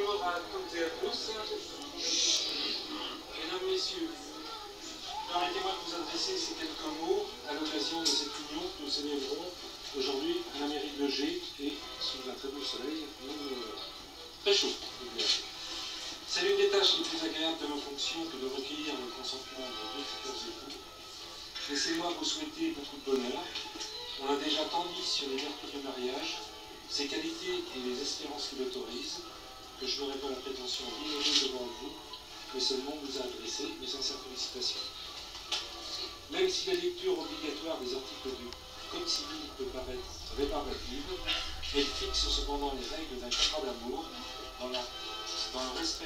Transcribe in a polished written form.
Bonjour à toutes et à tous. Mesdames, Messieurs, permettez-moi de vous adresser ces quelques mots à l'occasion de cette union que nous célébrons aujourd'hui à la mairie de G et sous un très beau soleil, très chaud. C'est l'une des tâches les plus agréables de nos fonctions que de recueillir le consentement de deux futurs époux. Laissez-moi vous souhaiter beaucoup de bonheur. On a déjà tant dit sur les vertus du mariage, ses qualités et les espérances qui l'autorisent, que je n'aurai pas la prétention d'ignorer devant vous, mais seulement vous adresser mes sincères félicitations. Même si la lecture obligatoire des articles du Code civil peut paraître réparative, elle fixe cependant les règles d'un contrat d'amour dans le respect